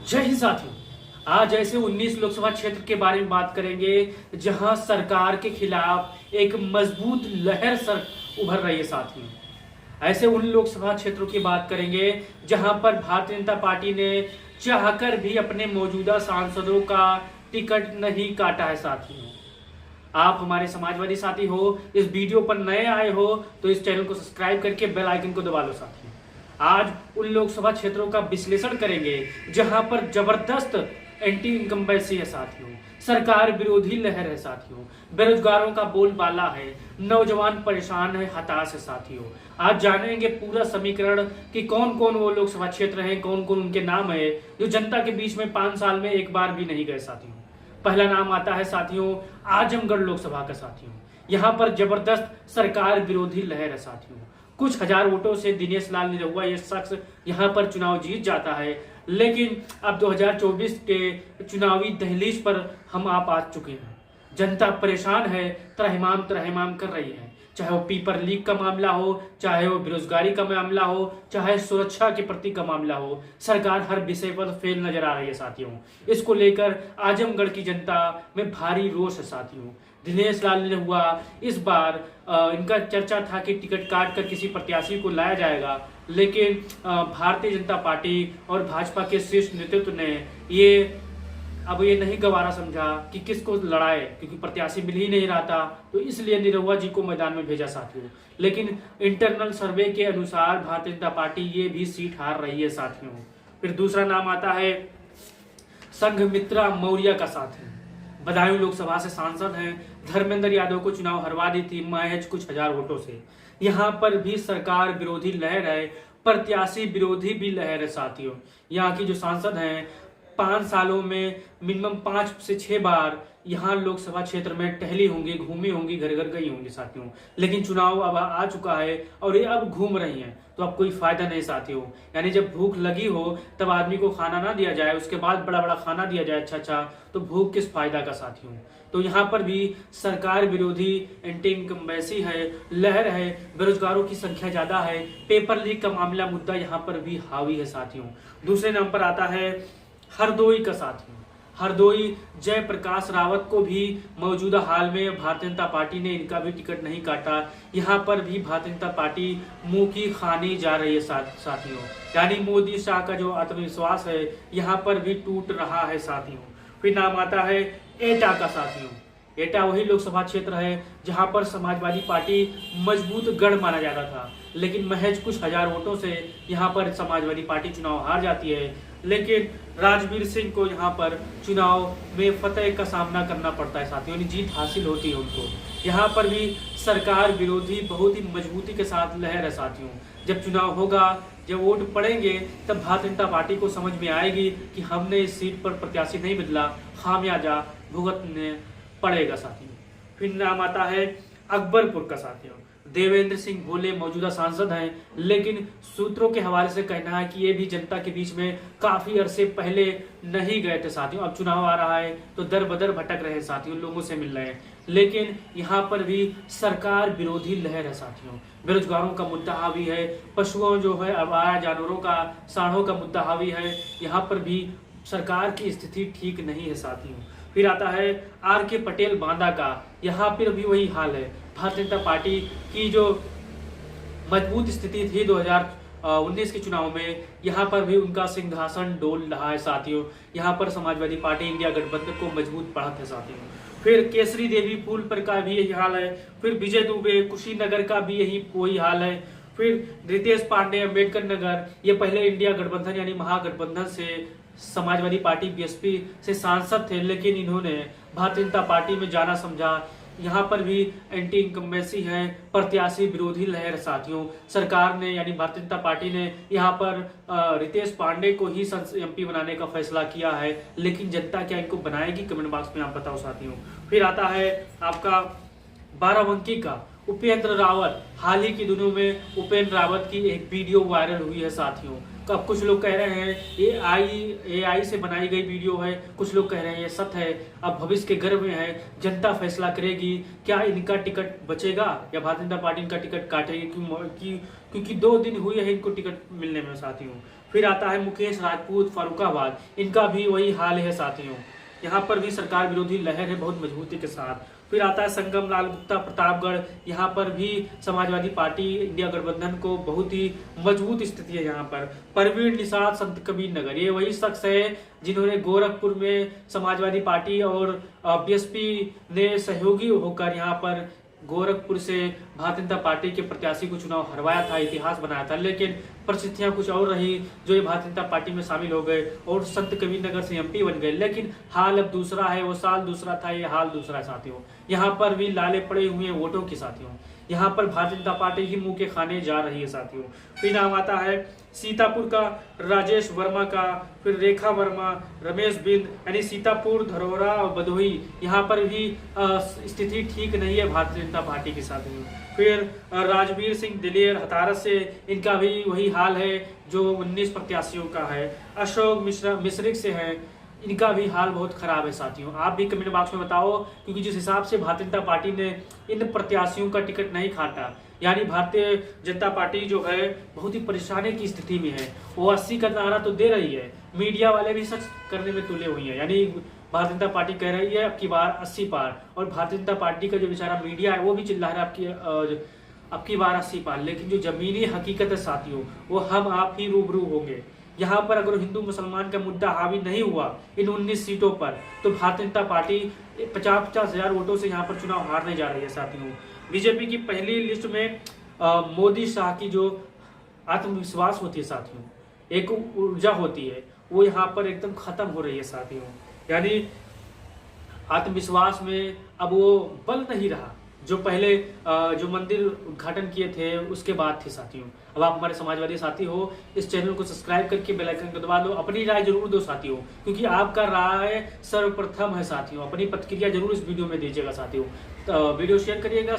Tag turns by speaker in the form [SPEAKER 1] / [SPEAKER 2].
[SPEAKER 1] जय हिंद साथियों। आज ऐसे 19 लोकसभा क्षेत्र के बारे में बात करेंगे जहां सरकार के खिलाफ एक मजबूत लहर सर उभर रही है साथियों। ऐसे उन लोकसभा क्षेत्रों की बात करेंगे जहां पर भारतीय जनता पार्टी ने चाहकर भी अपने मौजूदा सांसदों का टिकट नहीं काटा है साथियों। आप हमारे समाजवादी साथी हो, इस वीडियो पर नए आए हो तो इस चैनल को सब्सक्राइब करके बेल आइकन को दबा लो साथियों। आज उन लोकसभा क्षेत्रों का विश्लेषण करेंगे जहां पर जबरदस्त एंटी इनकम्बेंसी है साथियों, सरकार विरोधी लहर है साथियों, बेरोजगारों का बोलबाला है, नौजवान परेशान है, हताश है साथियों। आज जानेंगे पूरा समीकरण कि कौन कौन वो लोकसभा क्षेत्र हैं, कौन कौन उनके नाम है जो जनता के बीच में 5 साल में एक बार भी नहीं गए साथियों। पहला नाम आता है साथियों आजमगढ़ लोकसभा का साथियों। यहाँ पर जबरदस्त सरकार विरोधी लहर है साथियों। कुछ हजार वोटों से दिनेश लाल निरहुआ ये शख्स यहाँ पर चुनाव जीत जाता है, लेकिन अब 2024 के चुनावी दहलीज पर हम आप आ चुके हैं। जनता परेशान है, त्रहिमाम कर रही है, चाहे वो पेपर लीक का मामला हो, चाहे वो बेरोजगारी का मामला हो, चाहे सुरक्षा के प्रति का मामला हो। सरकार हर विषय पर फेल नजर आ रही है साथियों। इसको लेकर आजमगढ़ की जनता में भारी रोष है साथियों। दिनेश लाल निरहुआ इस बार इनका चर्चा था कि टिकट काट कर किसी प्रत्याशी को लाया जाएगा, लेकिन भारतीय जनता पार्टी और भाजपा के शीर्ष नेतृत्व ने ये नहीं गवारा समझा कि किसको लड़ाए, क्योंकि प्रत्याशी मिल ही नहीं रहा था, तो इसलिए निरहुआ जी को मैदान में भेजा साथियों। लेकिन इंटरनल सर्वे के अनुसार भारतीय जनता पार्टी ये भी सीट हार रही है साथियों। फिर दूसरा नाम आता है संघमित्रा मौर्य का साथी। बदायूं लोकसभा से सांसद हैं, धर्मेंद्र यादव को चुनाव हरवा दी थी महज कुछ हजार वोटों से। यहाँ पर भी सरकार विरोधी लहर है, प्रत्याशी विरोधी भी लहर है साथियों। यहाँ की जो सांसद हैं 5 सालों में मिनिमम 5 से 6 बार यहाँ लोकसभा क्षेत्र में टहली होंगी, घूमी होंगी, घर घर गई होंगी साथियों। लेकिन चुनाव अब आ चुका है और ये अब घूम रही हैं, तो अब कोई फायदा नहीं साथियों। यानी जब भूख लगी हो तब आदमी को खाना ना दिया जाए, उसके बाद बड़ा बड़ा खाना दिया जाए अच्छा, तो भूख किस फायदा का साथियों। तो यहाँ पर भी सरकार विरोधी एंटी इनकम्बेंसी है, लहर है, बेरोजगारों की संख्या ज्यादा है, पेपर लीक का मामला मुद्दा यहाँ पर भी हावी है साथियों। दूसरे नंबर पर आता है हरदोई का साथियों। हरदोई जयप्रकाश रावत को भी मौजूदा हाल में भारतीय जनता पार्टी ने इनका भी टिकट नहीं काटा। यहाँ पर भी भारतीय जनता पार्टी मुंह की खानी जा रही है साथियों। यानी मोदी शाह का जो आत्मविश्वास है यहाँ पर भी टूट रहा है साथियों। फिर नाम आता है एटा का साथियों। एटा वही लोकसभा क्षेत्र है जहां पर समाजवादी पार्टी मजबूत गढ़ माना जाता था, लेकिन महज कुछ हजार वोटों से यहां पर समाजवादी पार्टी चुनाव हार जाती है। लेकिन राजवीर सिंह को यहां पर चुनाव में फतेह का सामना करना पड़ता है साथियों, जीत हासिल होती है उनको। यहाँ पर भी सरकार विरोधी बहुत ही मजबूती के साथ लहर है साथियों। जब चुनाव होगा, जब वोट पड़ेंगे, तब भारतीय जनता पार्टी को समझ में आएगी कि हमने इस सीट पर प्रत्याशी नहीं बदला, खामियाजा भुगतने पड़ेगा साथियों। फिर नाम आता है अकबरपुर का साथियों। देवेंद्र सिंह भोले मौजूदा सांसद हैं, लेकिन सूत्रों के हवाले से कहना है कि ये भी जनता के बीच में काफी अरसे पहले नहीं गए थे साथियों। अब चुनाव आ रहा है तो दर बदर भटक रहे हैं साथियों, लोगों से मिल रहे हैं, लेकिन यहाँ पर भी सरकार विरोधी लहर है साथियों। बेरोजगारों का मुद्दा हावी है, पशुओं जो है आवारा जानवरों का, सांडों का मुद्दा हावी है। यहाँ पर भी सरकार की स्थिति ठीक नहीं है साथियों। फिर आता है आर.के. पटेल बांदा का। यहाँ पर भी वही हाल है। भारतीय जनता पार्टी की जो मजबूत स्थिति थी 2019 के चुनाव में, यहाँ पर भी उनका सिंहासन डोल रहा है साथियों। यहाँ पर समाजवादी पार्टी इंडिया गठबंधन को मजबूत बढ़त है साथियों। फिर केसरी देवी फूलपुर का भी यही हाल है। फिर विजय दुबे कुशीनगर का भी वही हाल है। फिर रितेश पांडे अम्बेडकर नगर, ये पहले इंडिया गठबंधन यानी महागठबंधन से समाजवादी पार्टी बीएसपी से सांसद थे, लेकिन इन्होंने भारतीय जनता पार्टी में जाना समझा। यहाँ पर भी एंटी इनकम्बेंसी है, प्रत्याशी विरोधी लहर साथियों। सरकार ने यानी भारतीय जनता पार्टी ने यहाँ पर रितेश पांडे को ही एमपी बनाने का फैसला किया है, लेकिन जनता क्या इनको बनाएगी, कमेंट बॉक्स में आप बताओ साथियों। फिर आता है आपका बाराबंकी का उपेंद्र रावत। हाल ही के दिनों में उपेंद्र रावत की एक वीडियो वायरल हुई है साथियों। अब कुछ लोग कह रहे हैं एआई से बनाई गई वीडियो है, कुछ लोग कह रहे हैं ये सत्य है। अब भविष्य के गर्भ में है, जनता फैसला करेगी क्या इनका टिकट बचेगा या भारतीय जनता पार्टी इनका टिकट काटेगी, क्योंकि 2 दिन हुए हैं इनको टिकट मिलने में साथियों। फिर आता है मुकेश राजपूत फर्रुखाबाद, इनका भी वही हाल है साथियों। यहाँ पर भी सरकार विरोधी लहर है बहुत मजबूती के साथ। फिर आता है संगम लाल गुप्ता प्रतापगढ़, यहाँ पर भी समाजवादी पार्टी इंडिया गठबंधन को बहुत ही मजबूत स्थिति है यहाँ पर। परवीन निषाद संत कबीर नगर, ये वही शख्स है जिन्होंने गोरखपुर में समाजवादी पार्टी और बीएसपी ने सहयोगी होकर यहाँ पर गोरखपुर से भारतीय जनता पार्टी के प्रत्याशी को चुनाव हरवाया था, इतिहास बनाया था। लेकिन परिस्थितियां कुछ और रही, जो ये भारतीय जनता पार्टी में शामिल हो गए और संत कबीर नगर से एमपी बन गए। लेकिन हाल अब दूसरा है, वो साल दूसरा था, ये हाल दूसरा है साथियों। यहाँ पर भी लाले पड़े हुए हैं वोटों की साथियों। यहाँ पर भारतीय जनता पार्टी ही मुंह के खाने जा रही है साथियों। फिर नाम आता है सीतापुर का राजेश वर्मा का, फिर रेखा वर्मा, रमेश बिंद, यानी सीतापुर, धरोहरा और भदोही, यहाँ पर भी स्थिति ठीक नहीं है भारतीय जनता पार्टी के साथ में। फिर राजवीर सिंह दिलेर हतारस से, इनका भी वही हाल है जो 19 प्रत्याशियों का है। अशोक मिश्रिक से है, इनका भी हाल बहुत खराब है साथियों। आप भी कमेंट बॉक्स में बताओ, क्योंकि जिस हिसाब से भारतीय जनता पार्टी ने इन प्रत्याशियों का टिकट नहीं काटा, यानी भारतीय जनता पार्टी जो है बहुत ही परेशानी की स्थिति में है। वो 80 का नारा तो दे रही है, मीडिया वाले भी सच करने में तुले हुए हैं, यानी भारतीय जनता पार्टी कह रही है अब की बार 80 पार, और भारतीय जनता पार्टी का जो बेचारा मीडिया है वो भी चिल्ला रहा है अब की बार 80 पार। लेकिन जो जमीनी हकीकत है साथियों, वो हम आप ही रूबरू होंगे। यहाँ पर अगर हिंदू मुसलमान का मुद्दा हावी नहीं हुआ इन 19 सीटों पर, तो भारतीय जनता पार्टी 50-50 हजार वोटों से यहाँ पर चुनाव हारने जा रही है साथियों। बीजेपी की पहली लिस्ट में मोदी शाह की जो आत्मविश्वास होती है साथियों, एक ऊर्जा होती है, वो यहाँ पर एकदम खत्म हो रही है साथियों। यानी आत्मविश्वास में अब वो बल नहीं रहा जो पहले जो मंदिर उद्घाटन किए थे उसके बाद थे साथियों। अब आप हमारे समाजवादी साथी हो, इस चैनल को सब्सक्राइब करके बेल आइकन को दबा दो, अपनी राय जरूर दो साथियों, क्योंकि आपका राय सर्वप्रथम है साथियों। अपनी प्रतिक्रिया जरूर इस वीडियो में दीजिएगा साथियों, तो वीडियो शेयर करिएगा।